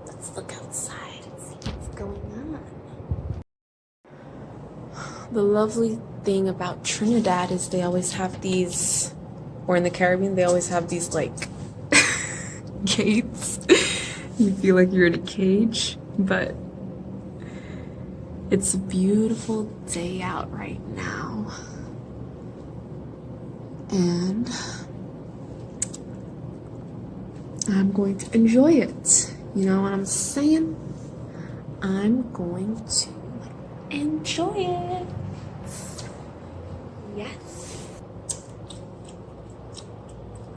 Let's look outside and see what's going on. The lovely thing about Trinidad is they always have these, or in the Caribbean, they always have these like gates. You feel like you're in a cage, but it's a beautiful day out right now. And I'm going to enjoy it. You know what I'm saying? I'm going to enjoy it. Yes.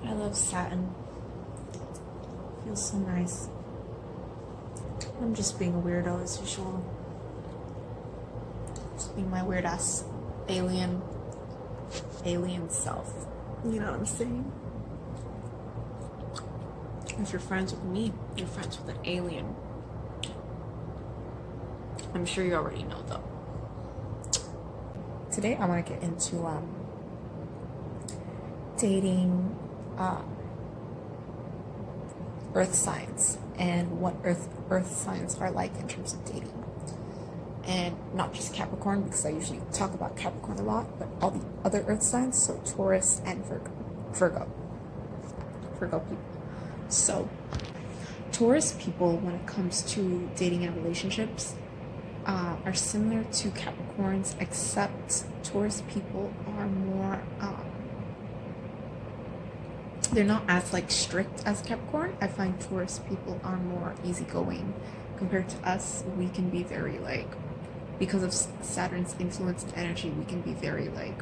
I love satin. Feels so nice. I'm just being a weirdo as usual. Just being my weird ass alien self. You know what I'm saying? If you're friends with me, you're friends with an alien. I'm sure you already know though. Today I want to get into dating earth signs and what earth signs are like in terms of dating. And not just Capricorn, because I usually talk about Capricorn a lot, but all the other earth signs, so Taurus and Virgo people. So Taurus people, when it comes to dating and relationships, are similar to Capricorns, except Taurus people are more they're not as like strict as Capricorn. I find Taurus people are more easygoing compared to us. We can be very like, because of Saturn's influence and energy, we can be very like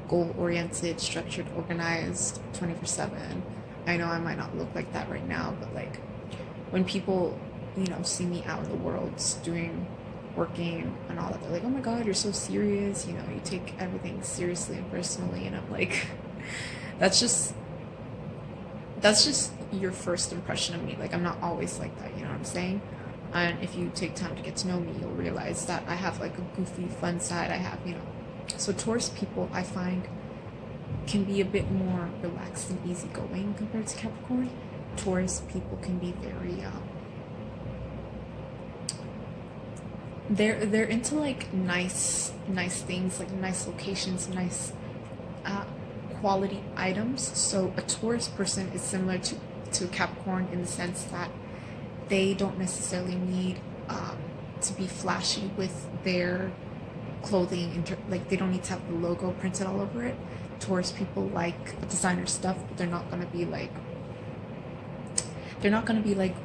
goal-oriented, structured, organized, 24/7. I know I might not look like that right now, but like when people, you know, see me out in the world doing, working and all that, they're like, oh my god, you're so serious, you know, you take everything seriously and personally. And I'm like, that's just your first impression of me. Like, I'm not always like that, you know what I'm saying? And if you take time to get to know me, you'll realize that I have like a goofy, fun side. I have, you know. So Taurus people, I find, can be a bit more relaxed and easygoing compared to Capricorn. Taurus people can be very they're into like nice things, like nice locations, nice quality items. So a Taurus person is similar to Capricorn in the sense that they don't necessarily need to be flashy with their clothing. Like, they don't need to have the logo printed all over it. Taurus people like designer stuff, but they're not gonna be like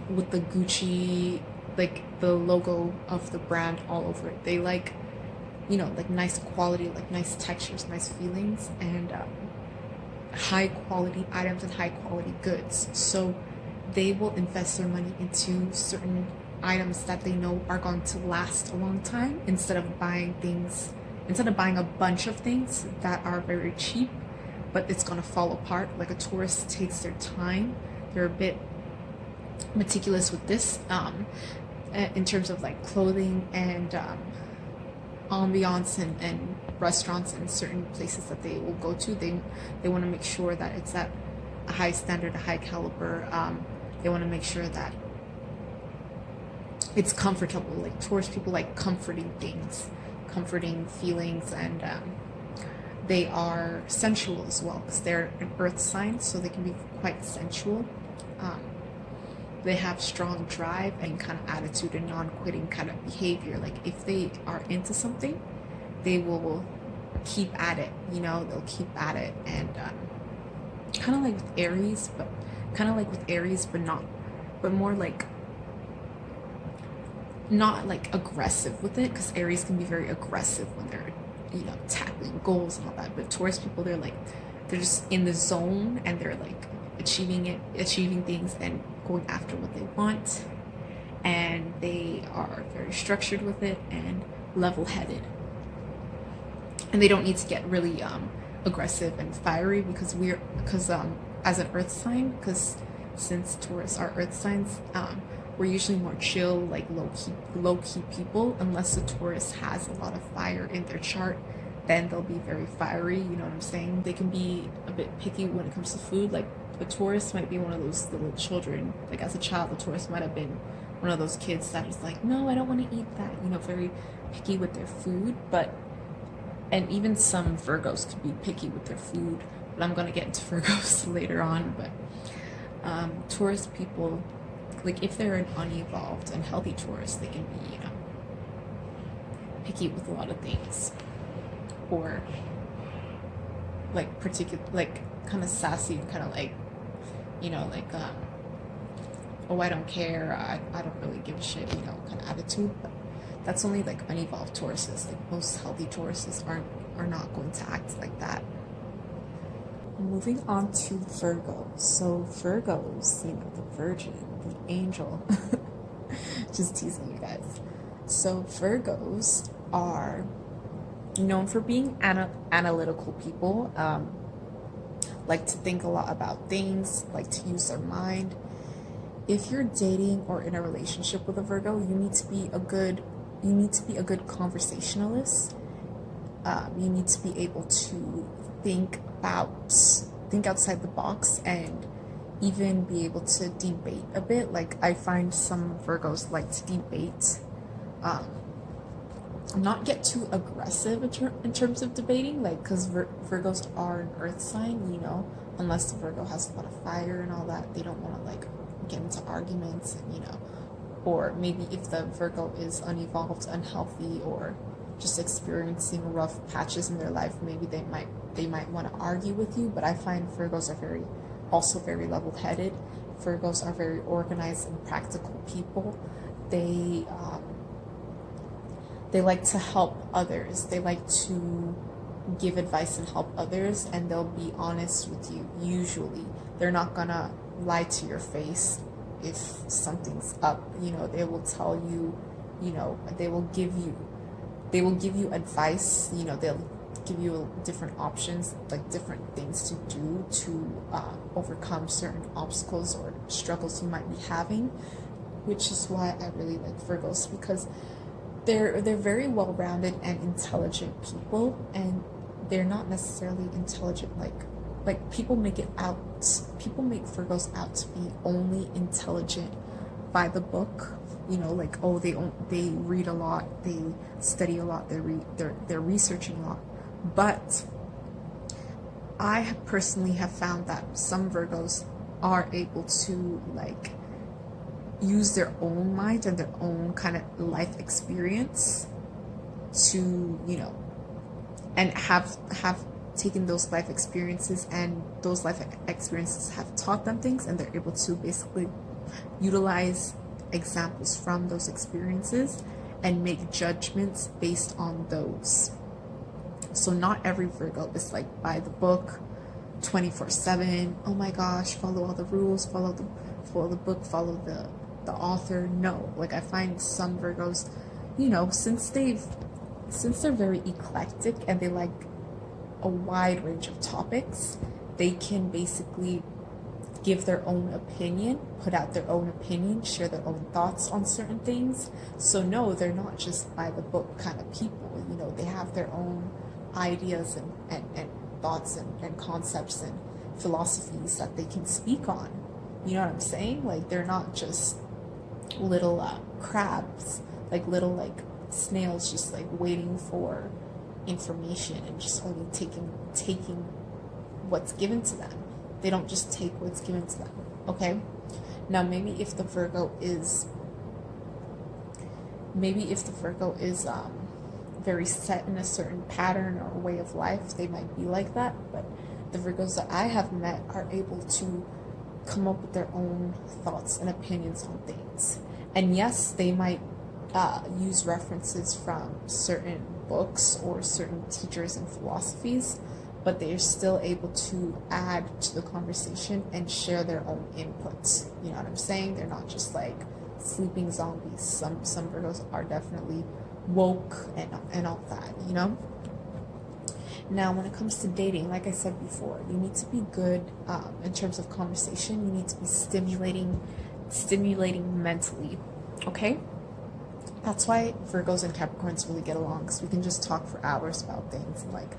with the Gucci, like the logo of the brand all over it. They like, you know, like nice quality, like nice textures, nice feelings, and high quality items and high quality goods. So they will invest their money into certain items that they know are going to last a long time, instead of buying a bunch of things that are very cheap but it's going to fall apart. Like, a Taurus takes their time. They're a bit meticulous with this in terms of like clothing and ambiance and restaurants and certain places that they will go to. They want to make sure that it's at a high standard, a high caliber. They want to make sure that it's comfortable. Like, Taurus people like comforting things, comforting feelings, and they are sensual as well, because they're an earth sign, so they can be quite sensual. They have strong drive and kind of attitude and non-quitting kind of behavior. Like, if they are into something, they will keep at it, you know, they'll keep at it. And kind of like with Aries, but more like not like aggressive with it, because Aries can be very aggressive when they're, you know, tackling goals and all that. But Taurus people, they're just in the zone, and they're like achieving things and going after what they want, and they are very structured with it and level-headed, and they don't need to get really aggressive and fiery, because as an earth sign, because since Taurus are earth signs, we're usually more chill, like low-key people. Unless the Taurus has a lot of fire in their chart, then they'll be very fiery, you know what I'm saying? They can be a bit picky when it comes to food. Like, a Taurus might be one of those little children. Like as a child, the Taurus might have been one of those kids that is like, no, I don't want to eat that. You know, very picky with their food. And even some Virgos could be picky with their food. But I'm gonna get into Virgos later on. But Taurus people, like if they're an unevolved and healthy Taurus, they can be, you know, picky with a lot of things, or like particular, like kind of sassy, kind of like, you know, like oh, I don't care, I don't really give a shit, you know, kind of attitude. But that's only like unevolved Tauruses. Like most healthy Tauruses are not going to act like that. Moving on to Virgo. So Virgos, you know, the Virgin, the angel. Just teasing you guys. So Virgos are known for being analytical people, like to think a lot about things, like to use their mind. If you're dating or in a relationship with a Virgo, you need to be a good conversationalist. You need to be able to think outside the box, and even be able to debate a bit. Like I find some Virgos like to debate, not get too aggressive in terms of debating, like because Virgos are an earth sign, you know, unless the Virgo has a lot of fire and all that, they don't want to like get into arguments, and you know, or maybe if the Virgo is unevolved, unhealthy, or just experiencing rough patches in their life, maybe they might want to argue with you. But I find Virgos are also very level-headed. Virgos are very organized and practical people. They like to help others. They like to give advice and help others, and they'll be honest with you. Usually, they're not gonna lie to your face if something's up. You know, they will tell you. You know, they will give you advice. You know, they'll give you different options, like different things to do to overcome certain obstacles or struggles you might be having, which is why I really like Virgos, because they're very well-rounded and intelligent people, and they're not necessarily intelligent like people make Virgos out to be only intelligent by the book. You know, like, oh, they read a lot, they study a lot, they're researching a lot. But I personally have found that some Virgos are able to like use their own mind and their own kind of life experience to, you know, and have taken those life experiences, and those life experiences have taught them things, and they're able to basically utilize examples from those experiences and make judgments based on those. So not every Virgo is like by the book 24/7. Oh my gosh, follow all the rules, follow the book, follow the author. No, like I find some Virgos, you know, since they're very eclectic and they like a wide range of topics, they can basically give their own opinion, put out their own opinion, share their own thoughts on certain things. So no, they're not just by the book kind of people. You know, they have their own ideas and thoughts and concepts and philosophies that they can speak on. You know what I'm saying? Like they're not just little crabs, like little like snails just like waiting for information and just only taking what's given to them. They don't just take what's given to them. Okay? Now maybe if the Virgo is very set in a certain pattern or way of life, they might be like that. But the Virgos that I have met are able to come up with their own thoughts and opinions on things. And yes, they might use references from certain books or certain teachers and philosophies, but they're still able to add to the conversation and share their own inputs. You know what I'm saying? They're not just like sleeping zombies. Some Virgos are definitely woke and all that, you know? Now, when it comes to dating, like I said before, you need to be good in terms of conversation. You need to be stimulating mentally, okay? That's why Virgos and Capricorns really get along, because we can just talk for hours about things and like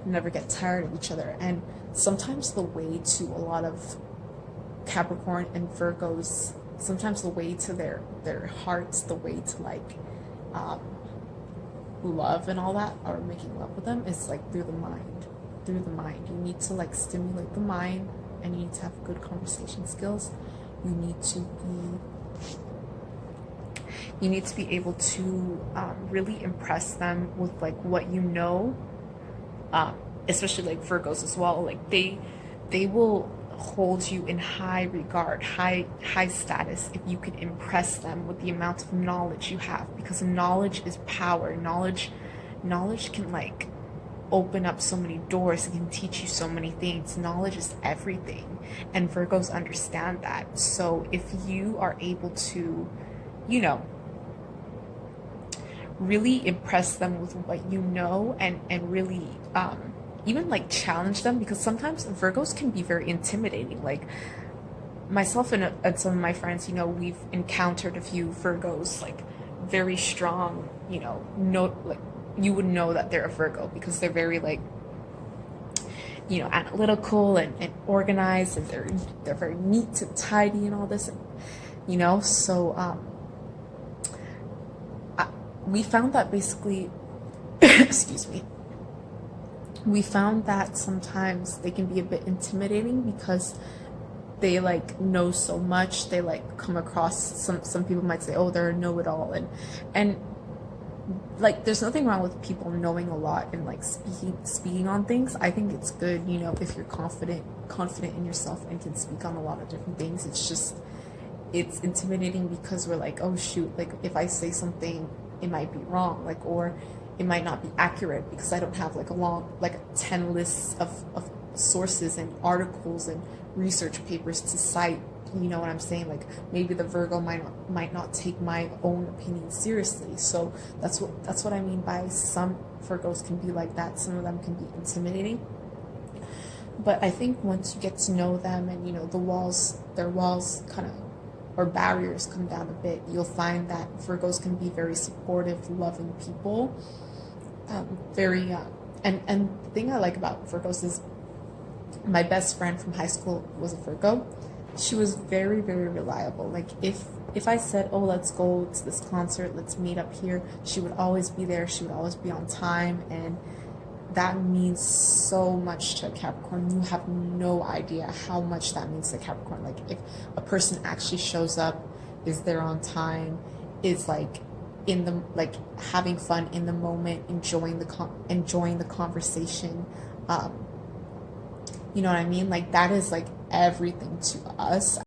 never get tired of each other. And sometimes the way to a lot of Capricorn and Virgos, sometimes the way to their hearts, the way to like um, love and all that, or making love with them, is like through the mind. Through the mind, you need to like stimulate the mind, and you need to have good conversation skills. You need to be able to really impress them with like what you know, especially like Virgos as well. Like they will hold you in high regard, high status, if you can impress them with the amount of knowledge you have, because knowledge is power. Knowledge can like open up so many doors. It can teach you so many things. Knowledge is everything, and Virgos understand that. So if you are able to, you know, really impress them with what you know, and really even like challenge them, because sometimes Virgos can be very intimidating. Like myself and some of my friends, you know, we've encountered a few Virgos, like very strong, you know, no, like you would know that they're a Virgo because they're very like, you know, analytical and organized, and they're very neat and tidy and all this, and, you know. So we found that basically excuse me, we found that sometimes they can be a bit intimidating because they like know so much. They like come across, some people might say, oh, they're a know-it-all, and like there's nothing wrong with people knowing a lot and like speaking on things. I think it's good, you know, if you're confident in yourself and can speak on a lot of different things. It's just, it's intimidating because we're like, oh shoot, like if I say something, it might be wrong, like, or it might not be accurate because I don't have like a long, like 10 lists of sources and articles and research papers to cite. You know what I'm saying? Like maybe the Virgo might not take my own opinion seriously. So that's what I mean by some Virgos can be like that. Some of them can be intimidating. But I think once you get to know them, and you know, their walls kind of, or barriers, come down a bit, you'll find that Virgos can be very supportive, loving people. Very and the thing I like about Virgos is my best friend from high school was a Virgo. She was very, very reliable. Like if I said, oh, let's go to this concert, let's meet up here, she would always be there. She would always be on time, and that means so much to a Capricorn. You have no idea how much that means to Capricorn. Like if a person actually shows up, is there on time, is like in the, like having fun in the moment, enjoying the conversation, you know what I mean? Like that is like everything to us.